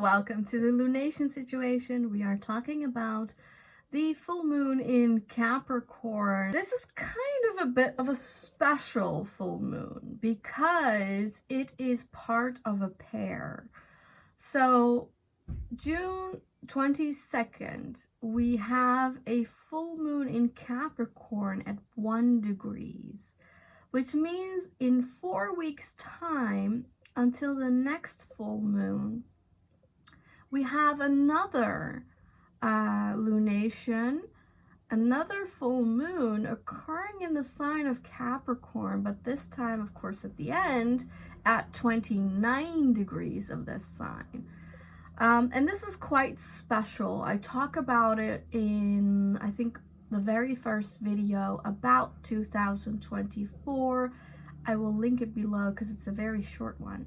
Welcome to the lunation situation. We are talking about the full moon in Capricorn. This is kind of a bit of a special full moon because it is part of a pair. So June 22nd, we have a full moon in Capricorn at 1 degrees, which means in 4 weeks' time until the next full moon, we have another lunation, another full moon occurring in the sign of Capricorn, but this time, of course, at the end at 29 degrees of this sign. And this is quite special. I talk about it in, I think, the very first video about 2024. I will link it below because it's a very short one.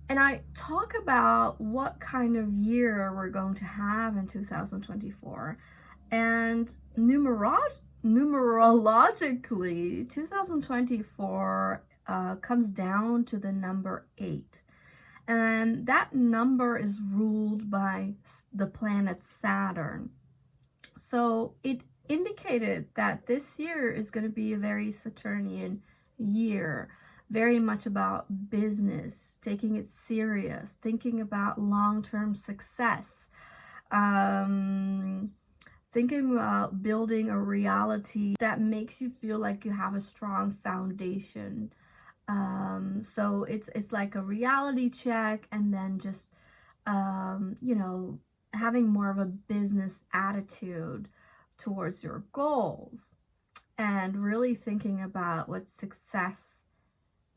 And I talk about what kind of year we're going to have in 2024. And numerologically, 2024 comes down to the number 8. And that number is ruled by the planet Saturn. So it indicated that this year is going to be a very Saturnian year. Very much about business, taking it serious, thinking about long-term success, thinking about building a reality that makes you feel like you have a strong foundation. So it's like a reality check, and then just having more of a business attitude towards your goals, and really thinking about what success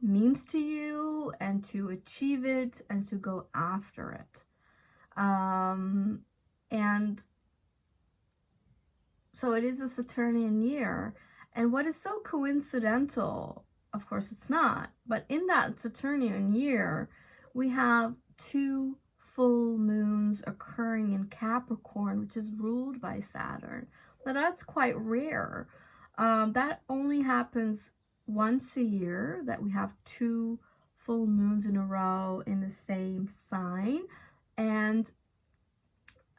means to you, and to achieve it, and to go after it. And so it is a Saturnian year. And what is so coincidental, of course it's not, but in that Saturnian year, we have 2 full moons occurring in Capricorn, which is ruled by Saturn. Now that's quite rare. That only happens once a year, that we have 2 full moons in a row in the same sign. And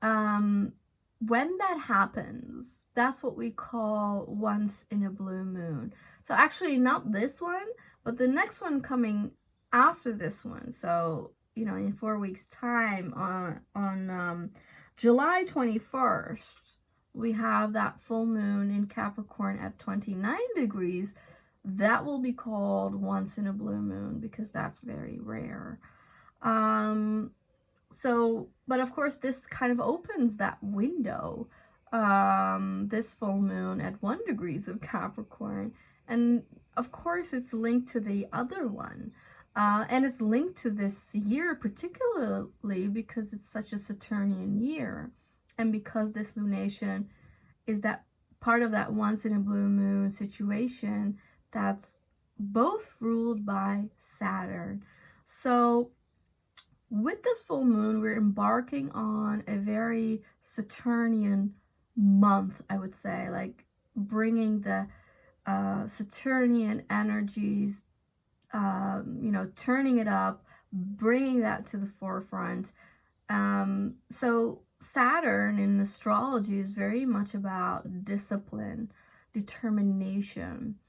when that happens, that's what we call once in a blue moon. So actually not this one, but the next one coming after this one. So, in 4 weeks time, on July 21st, we have that full moon in Capricorn at 29 degrees. That will be called once in a blue moon because that's very rare. But of course, this kind of opens that window, this full moon at 1 degrees of Capricorn. And of course, it's linked to the other one. And it's linked to this year particularly because it's such a Saturnian year. And because this lunation is that part of that once in a blue moon situation that's both ruled by Saturn. So with this full moon, we're embarking on a very Saturnian month, I would say, like bringing the Saturnian energies, turning it up, bringing that to the forefront. So Saturn in astrology is very much about discipline, determination,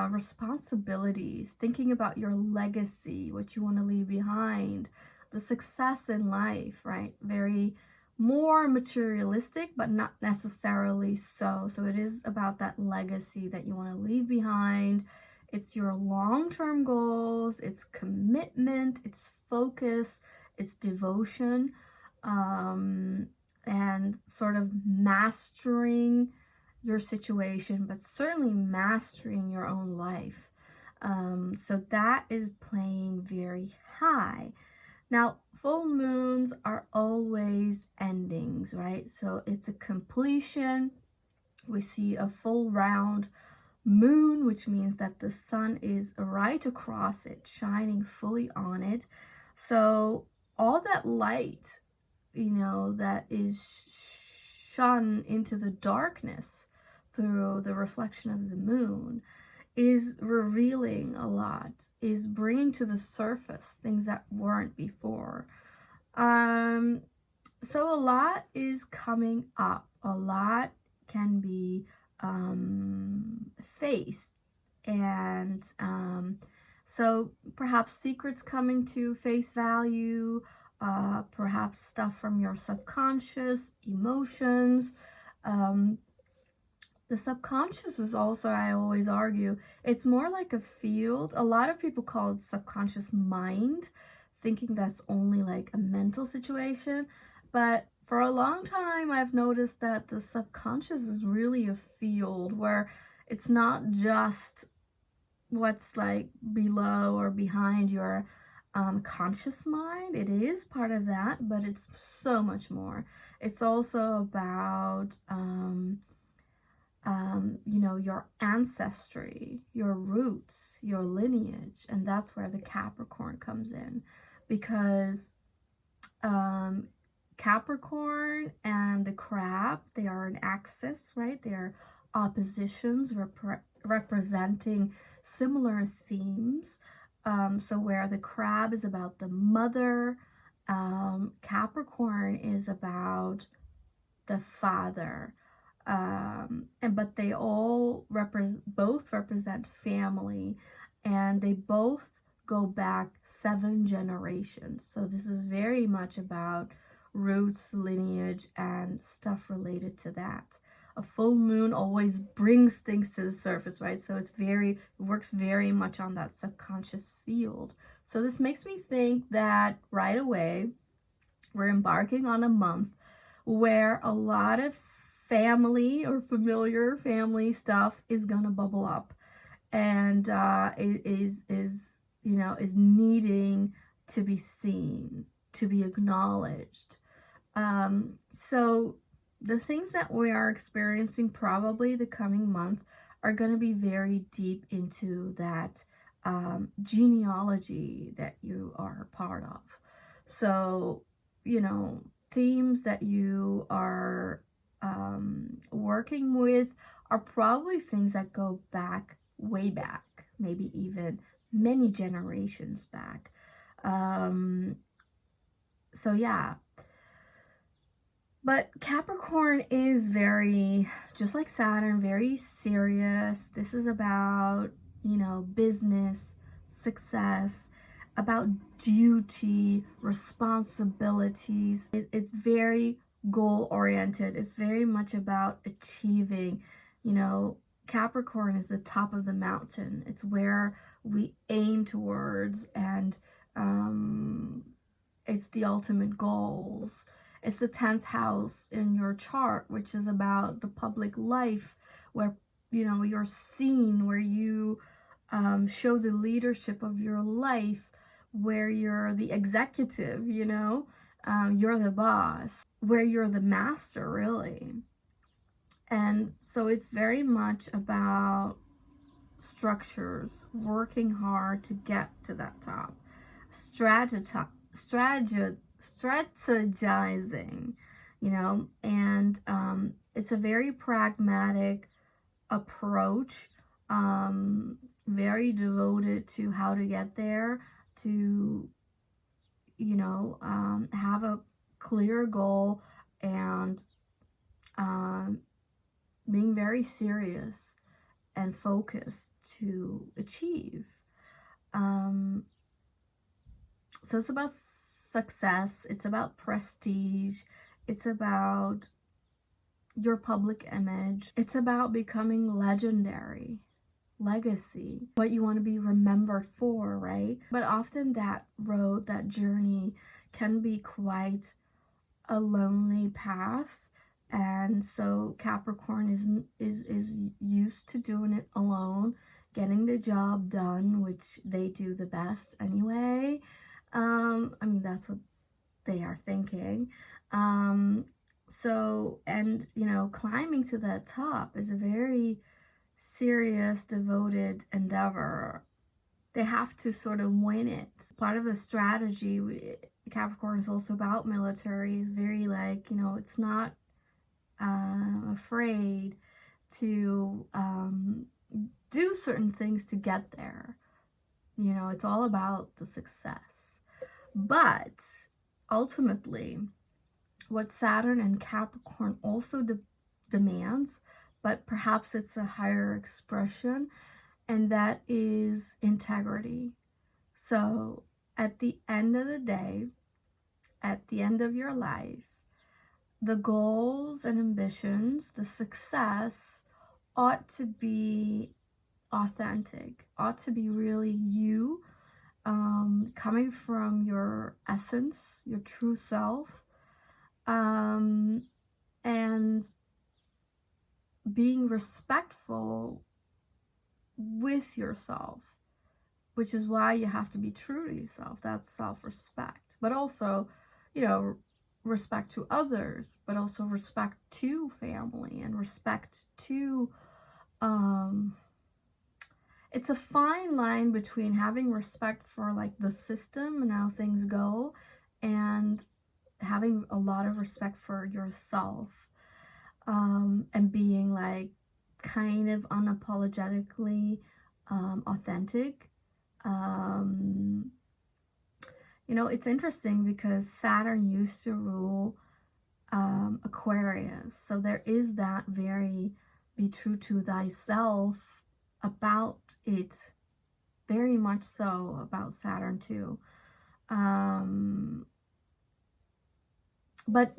responsibilities, thinking about your legacy, what you want to leave behind, the success in life, right? Very more materialistic, but not necessarily so. So it is about that legacy that you want to leave behind. It's your long-term goals, it's commitment, it's focus, it's devotion, and sort of mastering your situation, but certainly mastering your own life. So that is playing very high. Now, full moons are always endings, right? So it's a completion. We see a full round moon, which means that the sun is right across it, shining fully on it. So all that light, that is shone into the darkness through the reflection of the moon is revealing a lot, is bringing to the surface things that weren't before. So a lot is coming up. A lot can be faced. And so perhaps secrets coming to face value, perhaps stuff from your subconscious, emotions. Um, the subconscious is also, I always argue, it's more like a field. A lot of people call it subconscious mind, thinking that's only like a mental situation. But for a long time, I've noticed that the subconscious is really a field where it's not just what's like below or behind your conscious mind. It is part of that, but it's so much more. It's also about you know, your ancestry, your roots, your lineage. And that's where the Capricorn comes in, because Capricorn and the crab, they are an axis, right? They are oppositions representing similar themes. So where the crab is about the mother, Capricorn is about the father. But they all both represent family, and they both go back 7 generations. So this is very much about roots, lineage, and stuff related to that. A full moon always brings things to the surface, right? So it works very much on that subconscious field. So this makes me think that right away we're embarking on a month where a lot of family or familiar family stuff is gonna bubble up, and is you know, is needing to be seen, to be acknowledged. So the things that we are experiencing probably the coming month are going to be very deep into that genealogy that you are part of. So, you know, themes that you are working with are probably things that go back, way back, maybe even many generations back. So yeah. But Capricorn is very, just like Saturn, very serious. This is about, you know, business, success, about duty, responsibilities. It's very goal oriented. It's very much about achieving. You know, Capricorn is the top of the mountain. It's where we aim towards, and it's the ultimate goals. It's the 10th house in your chart, which is about the public life, where, you know, you're seen, where you show the leadership of your life, where you're the executive, you know, you're the boss, where you're the master, really. And so it's very much about structures, working hard to get to that top, strategizing, you know, and it's a very pragmatic approach, very devoted to how to get there, to, you know, have a clear goal, and being very serious and focused to achieve. So it's about success, it's about prestige, it's about your public image, it's about becoming legendary, legacy, what you want to be remembered for, right? But often that road, that journey can be quite a lonely path. And so Capricorn is used to doing it alone, getting the job done, which they do the best anyway. I mean, that's what they are thinking. So, and, you know, climbing to the top is a very serious, devoted endeavor. They have to sort of win it. Part of the strategy, Capricorn is also about military, is very like, you know, it's not afraid to do certain things to get there. You know, it's all about the success. But ultimately what Saturn and Capricorn also demands, but perhaps it's a higher expression, and that is integrity. So at the end of the day, at the end of your life, the goals and ambitions, the success ought to be authentic, ought to be really you, coming from your essence, your true self, and being respectful with yourself, which is why you have to be true to yourself. That's self-respect. But also, respect to others, but also respect to family and respect to, it's a fine line between having respect for like the system and how things go, and having a lot of respect for yourself, and being like kind of unapologetically authentic. It's interesting because Saturn used to rule Aquarius, so there is that very be true to thyself about it, very much so about Saturn too. But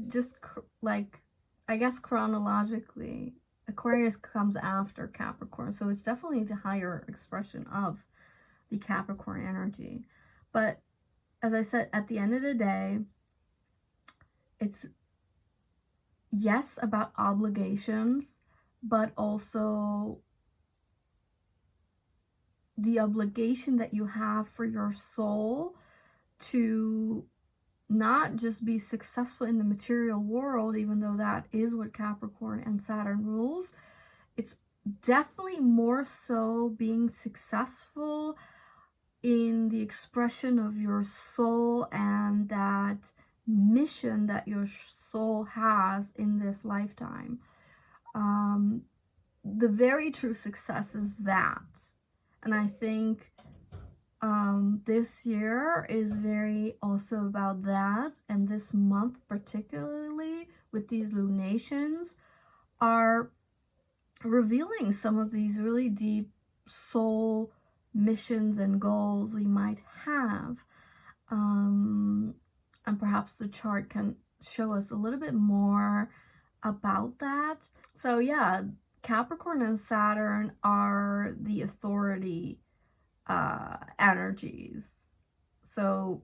just like, I guess chronologically, Aquarius comes after Capricorn, so it's definitely the higher expression of the Capricorn energy. But as I said, at the end of the day, it's yes about obligations, but also the obligation that you have for your soul to not just be successful in the material world, even though that is what Capricorn and Saturn rules. It's definitely more so being successful in the expression of your soul and that mission that your soul has in this lifetime. The very true success is that. And I think this year is very also about that, and this month particularly with these lunations are revealing some of these really deep soul missions and goals we might have, and perhaps the chart can show us a little bit more about that. So yeah, Capricorn and Saturn are the authority energies. So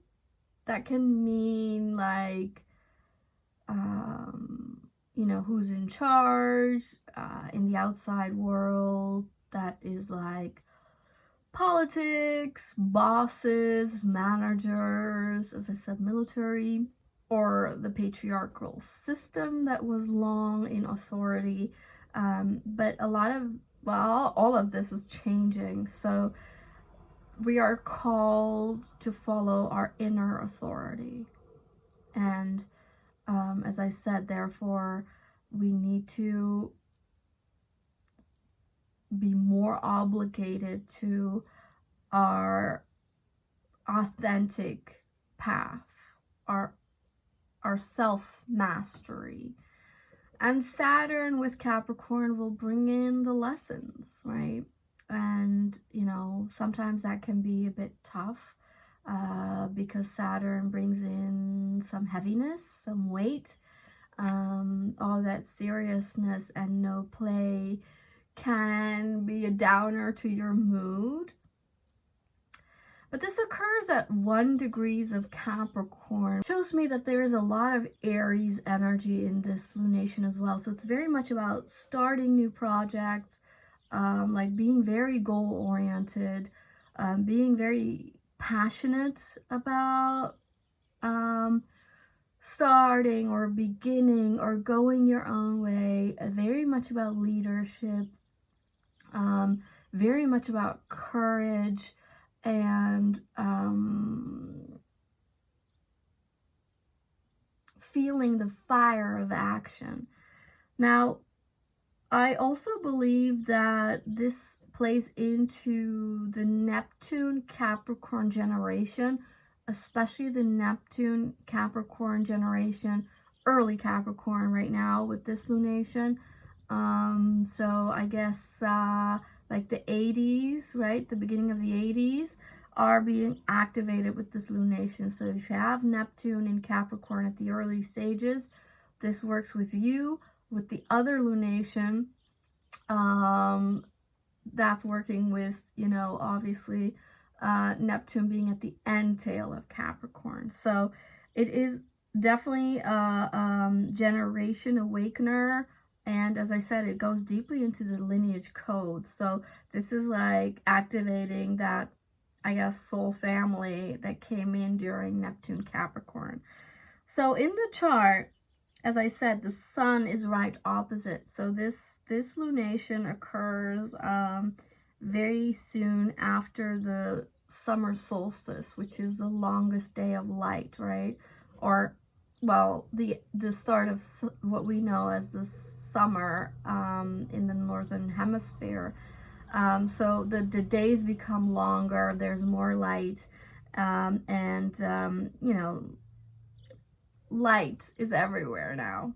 that can mean like, who's in charge in the outside world. That is like politics, bosses, managers, as I said, military, or the patriarchal system that was long in authority. But all of this is changing. So we are called to follow our inner authority. And as I said, therefore, we need to be more obligated to our authentic path, our self-mastery. And Saturn with Capricorn will bring in the lessons, right? And, sometimes that can be a bit tough because Saturn brings in some heaviness, some weight, all that seriousness and no play can be a downer to your mood. But this occurs at 1 degree of Capricorn. It shows me that there is a lot of Aries energy in this lunation as well. So it's very much about starting new projects, like being very goal-oriented, being very passionate about starting or beginning or going your own way, very much about leadership, very much about courage, and feeling the fire of action. Now, I also believe that this plays into the Neptune Capricorn generation, especially the Neptune Capricorn generation, early Capricorn right now with this lunation. So I guess like the 80s, right? The beginning of the 80s are being activated with this lunation. So if you have Neptune in Capricorn at the early stages, this works with you. With the other lunation, that's working with, you know, obviously Neptune being at the end tail of Capricorn. So it is definitely a generation awakener. And as I said, it goes deeply into the lineage codes. So this is like activating that, I guess, soul family that came in during Neptune Capricorn. So in the chart, as I said, the sun is right opposite. So this lunation occurs very soon after the summer solstice, which is the longest day of light, right? Or, well, the start of what we know as the summer in the northern hemisphere. So the days become longer, there's more light, and you know, light is everywhere now.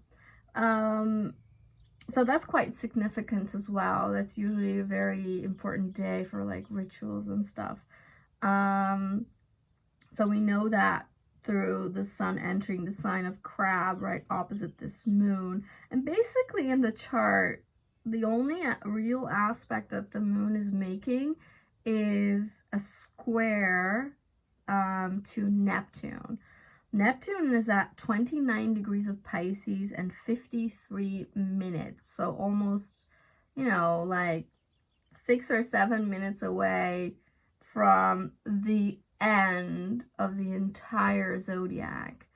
So that's quite significant as well. That's usually a very important day for like rituals and stuff. So we know that through the sun entering the sign of Crab right opposite this moon. And basically in the chart, the only real aspect that the moon is making is a square to Neptune. Neptune is at 29 degrees of Pisces and 53 minutes. So almost, you know, like 6 or 7 minutes away from the end of the entire zodiac.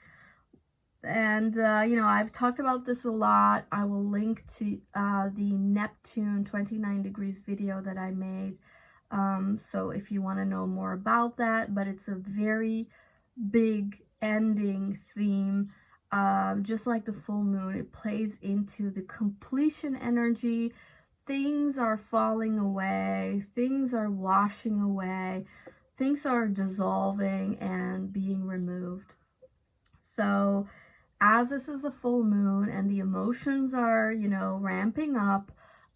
And, you know, I've talked about this a lot. I will link to the Neptune 29 degrees video that I made. So if you want to know more about that, but it's a very big ending theme. Just like the full moon, it plays into the completion energy. Things are falling away, things are washing away, things are dissolving and being removed. So as this is a full moon and the emotions are, you know, ramping up,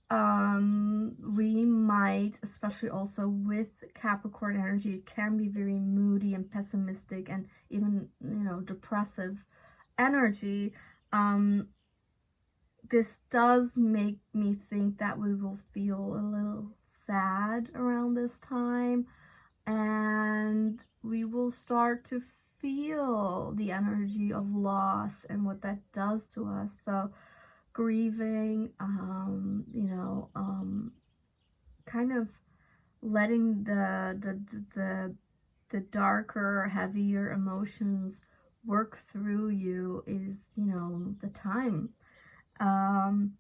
we might, especially also with Capricorn energy, it can be very moody and pessimistic and even, you know, depressive energy. This does make me think that we will feel a little sad around this time, and we will start to feel the energy of loss and what that does to us. So grieving, you know, kind of letting the darker, heavier emotions work through you is, you know, the time. And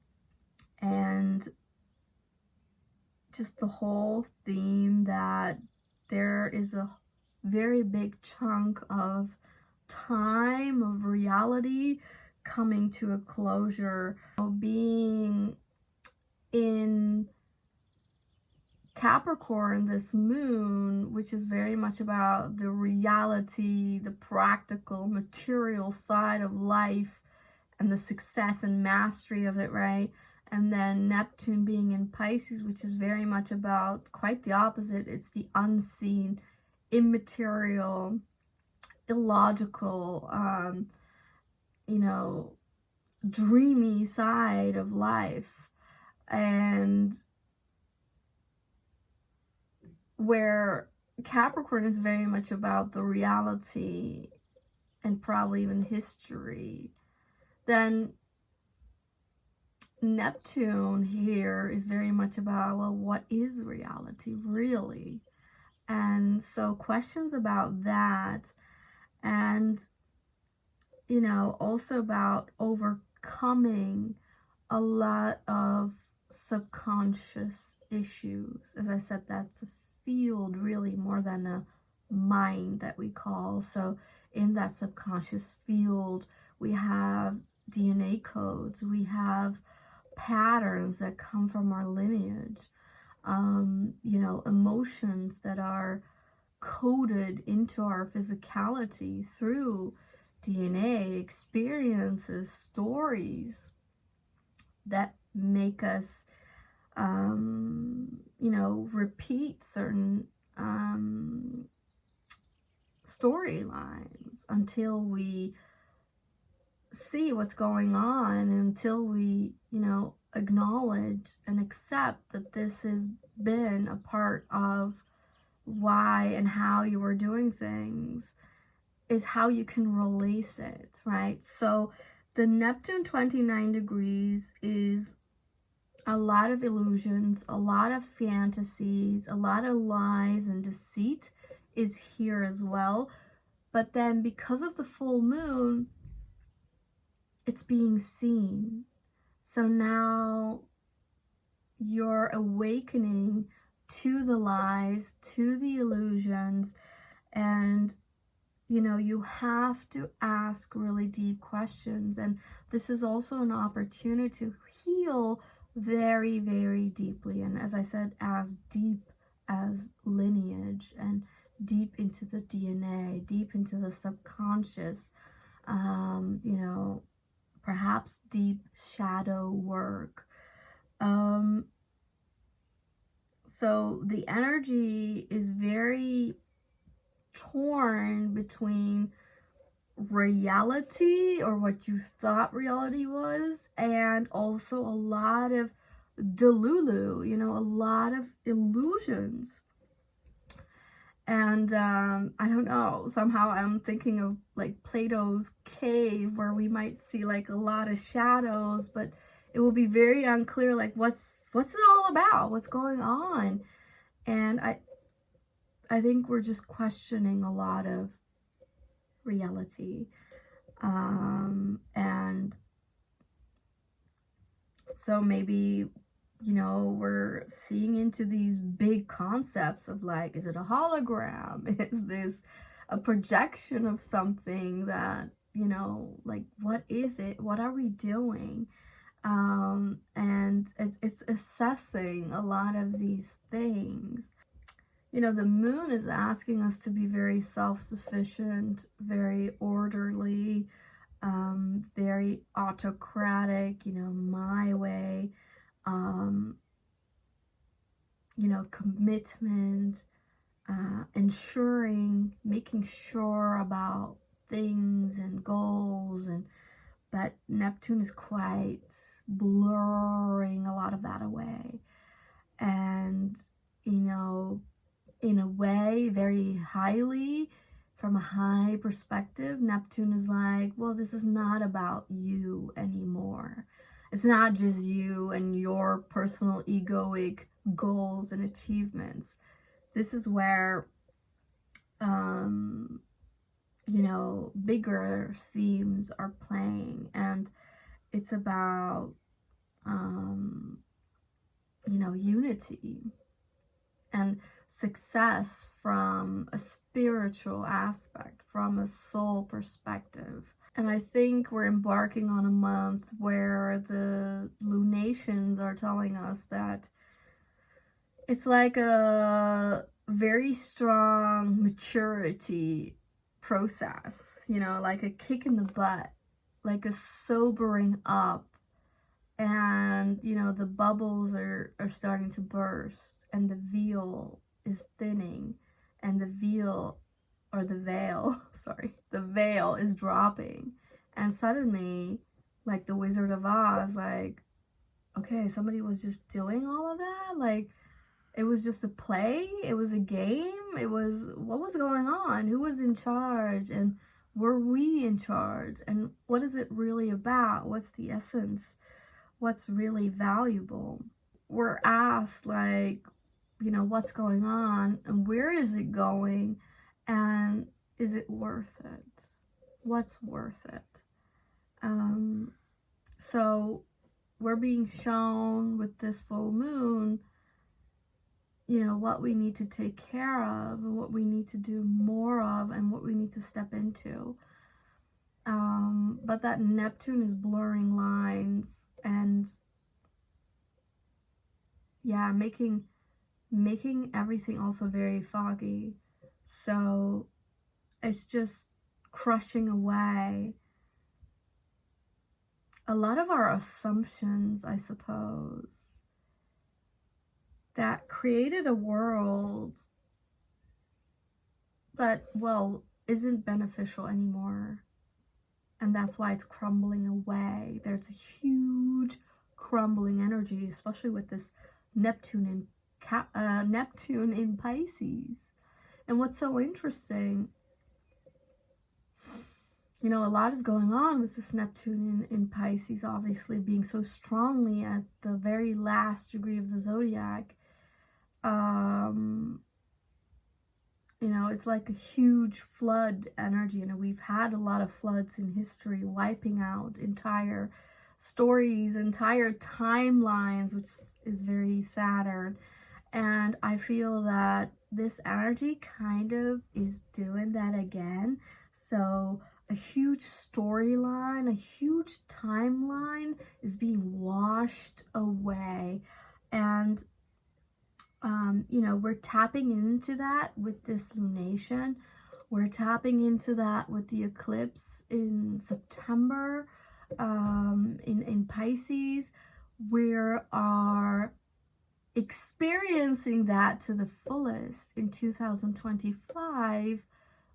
just the whole theme that there is a very big chunk of time, of reality coming to a closure. Being in Capricorn, this moon, which is very much about the reality, the practical, material side of life and the success and mastery of it, right? And then Neptune being in Pisces, which is very much about quite the opposite. It's the unseen, immaterial, illogical, you know, dreamy side of life. And where Capricorn is very much about the reality and probably even history, then Neptune here is very much about, well, what is reality really? And so questions about that, and, you know, also about overcoming a lot of subconscious issues. As I said, that's a field really more than a mind that we call. So in that subconscious field, we have DNA codes, we have patterns that come from our lineage, you know, emotions that are coded into our physicality through DNA, experiences, stories that make us, you know, repeat certain storylines until we see what's going on, until we, you know, acknowledge and accept that this has been a part of why and how you were doing things, is how you can release it, right? So the Neptune 29 degrees is a lot of illusions, a lot of fantasies, a lot of lies and deceit is here as well. But then because of the full moon, it's being seen. So now you're awakening to the lies, to the illusions, and you know, you have to ask really deep questions. And this is also an opportunity to heal very, very deeply. And as I said, as deep as lineage and deep into the DNA, deep into the subconscious, you know, perhaps deep shadow work. So the energy is very torn between reality, or what you thought reality was, and also a lot of delulu, you know, a lot of illusions. And I don't know, somehow I'm thinking of like Plato's cave, where we might see like a lot of shadows, but it will be very unclear like what's it all about, what's going on. And I think we're just questioning a lot of reality. And so maybe, you know, we're seeing into these big concepts of like, is it a hologram? Is this a projection of something that, you know, like, what is it? What are we doing? And it's assessing a lot of these things. You know, the moon is asking us to be very self-sufficient, very orderly, very autocratic, you know, my way, you know, commitment, ensuring, making sure about things and goals, and but Neptune is quite blurring a lot of that away. And, you know, in a way, very highly, from a high perspective, Neptune is like, well, this is not about you anymore. It's not just you and your personal egoic goals and achievements. This is where, you know, bigger themes are playing, and it's about, you know, unity and success from a spiritual aspect, from a soul perspective. And I think we're embarking on a month where the lunations are telling us that it's like a very strong maturity process, you know, like a kick in the butt, like a sobering up. And, you know, the bubbles are starting to burst, and the veil is thinning, and the veil, or the veil, sorry, the veil is dropping. And suddenly, like the Wizard of Oz, like, okay, somebody was just doing all of that? Like, it was just a play? It was a game? It was, what was going on? Who was in charge? And were we in charge? And what is it really about? What's the essence? What's really valuable? We're asked, like, you know, what's going on and where is it going, and is it worth it? What's worth it? So we're being shown with this full moon, you know, what we need to take care of and what we need to do more of and what we need to step into. But that Neptune is blurring lines and, yeah, making everything also very foggy. So it's just crushing away a lot of our assumptions, I suppose, that created a world that, well, isn't beneficial anymore. And that's why it's crumbling away. There's a huge crumbling energy, especially with this Neptune in Pisces. And what's so interesting, you know, a lot is going on with this Neptune in Pisces, obviously being so strongly at the very last degree of the zodiac. You know, it's like a huge flood energy. You know, we've had a lot of floods in history, wiping out entire stories, entire timelines, which is very Saturn. And I feel that this energy kind of is doing that again. So a huge storyline, a huge timeline is being washed away. And you know, we're tapping into that with this lunation. We're tapping into that with the eclipse in September in Pisces. We are experiencing that to the fullest in 2025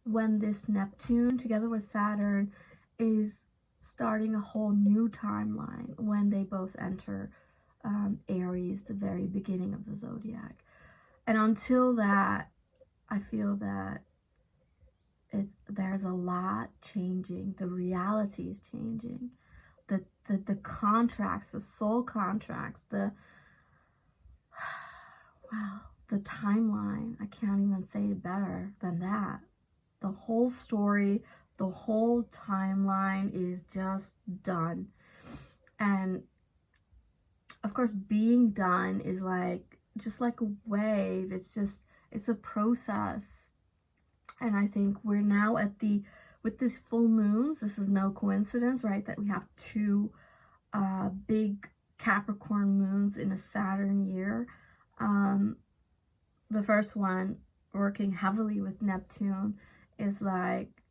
when this Neptune together with Saturn is starting a whole new timeline when they both enter Aries, the very beginning of the zodiac. And until that, I feel that there's a lot changing. The reality is changing. The contracts, the soul contracts, the timeline. I can't even say it better than that. The whole story, the whole timeline is just done. And of course, being done is like, just like a wave. It's a process. And I think we're now with this full moons, this is no coincidence, right? That we have two big Capricorn moons in a Saturn year. The first one, working heavily with Neptune, is like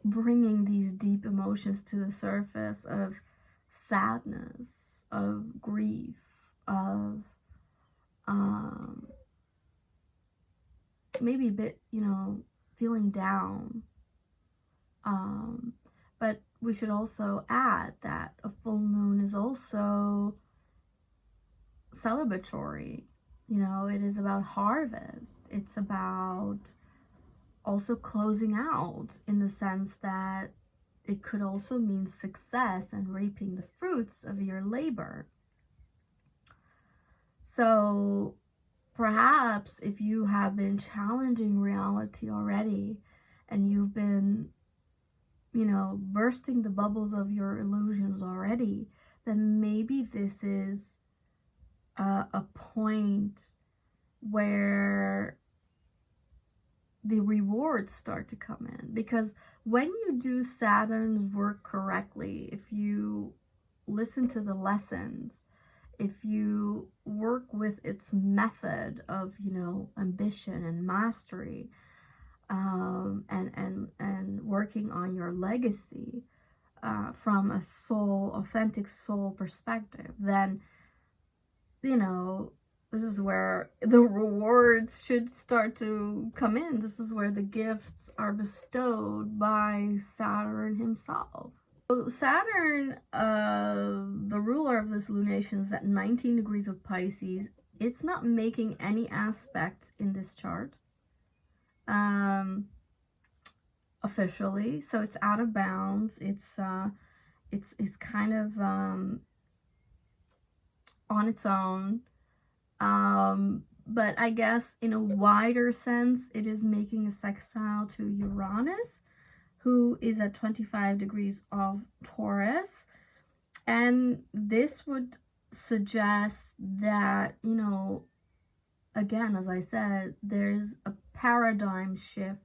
bringing these deep emotions to the surface of sadness, of grief, of maybe a bit, you know, feeling down. But we should also add that a full moon is also celebratory. You know, it is about harvest. It's about also closing out, in the sense that it could also mean success and reaping the fruits of your labor. So perhaps if you have been challenging reality already and you've been, you know, bursting the bubbles of your illusions already, then maybe this is a point where the rewards start to come in. Because when you do Saturn's work correctly, if you listen to the lessons, if you work with its method of, you know, ambition and mastery, and working on your legacy from a authentic soul perspective, then, you know, this is where the rewards should start to come in. This is where the gifts are bestowed by Saturn himself. So Saturn, the ruler of this lunation, is at 19 degrees of Pisces. It's not making any aspect in this chart officially, so it's out of bounds. It's kind of on its own. But I guess in a wider sense, it is making a sextile to Uranus, who is at 25 degrees of Taurus. And this would suggest that, you know, again, as I said, there's a paradigm shift,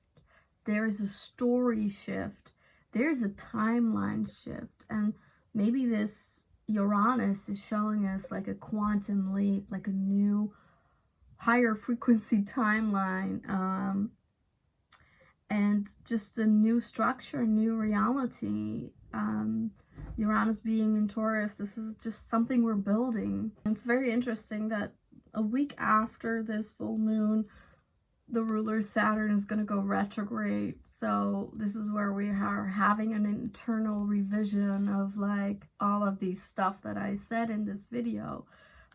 there's a story shift, there's a timeline shift. And maybe this Uranus is showing us like a quantum leap, like a new higher frequency timeline, and just a new structure, new reality. Uranus being in Taurus, this is just something we're building. And it's very interesting that a week after this full moon, the ruler Saturn is going to go retrograde. So this is where we are having an internal revision of like all of these stuff that I said in this video,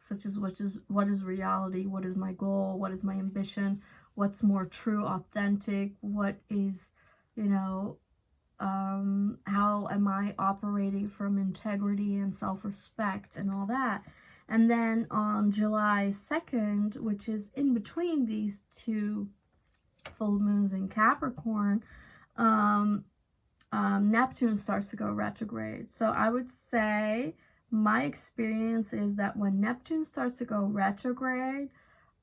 such as what is reality, what is my goal, what is my ambition, what's more true, authentic, what is, you know, how am I operating from integrity and self-respect and all that. And then on July 2nd, which is in between these two full moons in Capricorn, Neptune starts to go retrograde. So I would say my experience is that when Neptune starts to go retrograde,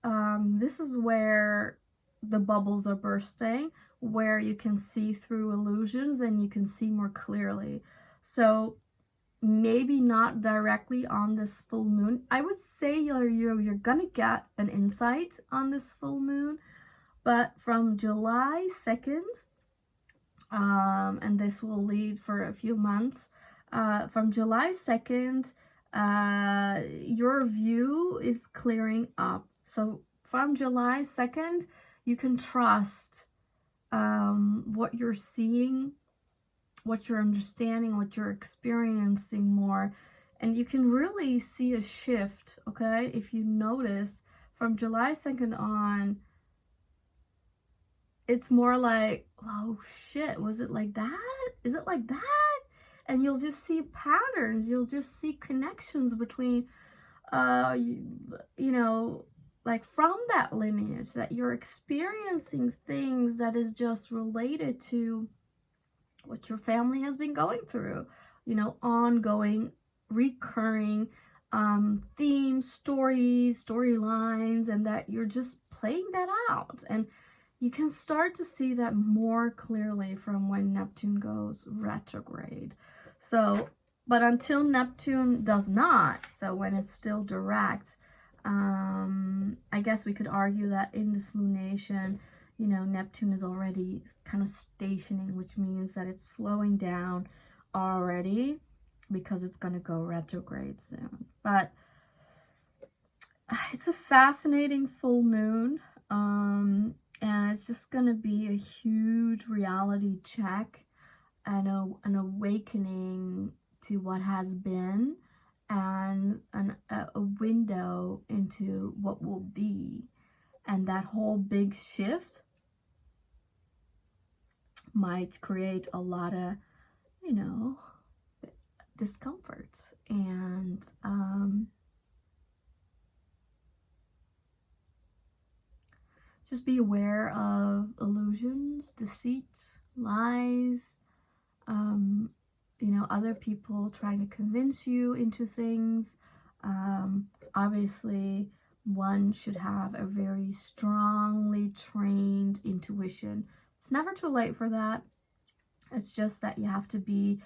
this is where the bubbles are bursting, where you can see through illusions and you can see more clearly. So maybe not directly on this full moon. I would say you're gonna get an insight on this full moon, but from July 2nd, and this will lead for a few months, from July 2nd, your view is clearing up. So from July 2nd, you can trust what you're seeing, what you're understanding, what you're experiencing more. And you can really see a shift, okay? If you notice, from July 2nd on, it's more like, oh shit, was it like that? Is it like that? And you'll just see patterns. You'll just see connections between, you know, like from that lineage, that you're experiencing things that is just related to what your family has been going through, you know, ongoing, recurring themes, stories, storylines, and that you're just playing that out. And you can start to see that more clearly from when Neptune goes retrograde. So, but until Neptune does not, so when it's still direct, I guess we could argue that in this lunation, you know, Neptune is already kind of stationing, which means that it's slowing down already because it's going to go retrograde soon. But it's a fascinating full moon, and it's just going to be a huge reality check and an awakening to what has been, and a window into what will be. And that whole big shift might create a lot of, you know, discomfort. And just be aware of illusions, deceit, lies, you know, other people trying to convince you into things. Obviously, one should have a very strongly trained intuition. It's never too late for that. It's just that you have to be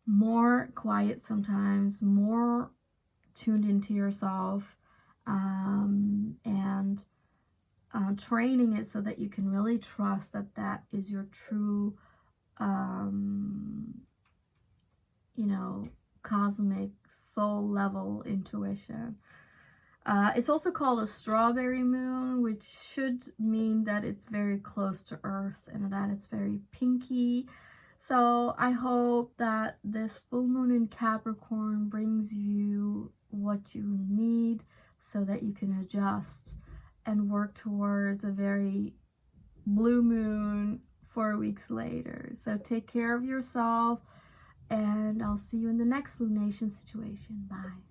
more quiet sometimes, more tuned into yourself, and training it so that you can really trust that that is your true, you know, cosmic soul level intuition. It's also called a strawberry moon, which should mean that it's very close to Earth and that it's very pinky. So I hope that this full moon in Capricorn brings you what you need so that you can adjust and work towards a very blue moon 4 weeks later. So take care of yourself, and I'll see you in the next lunation situation. Bye.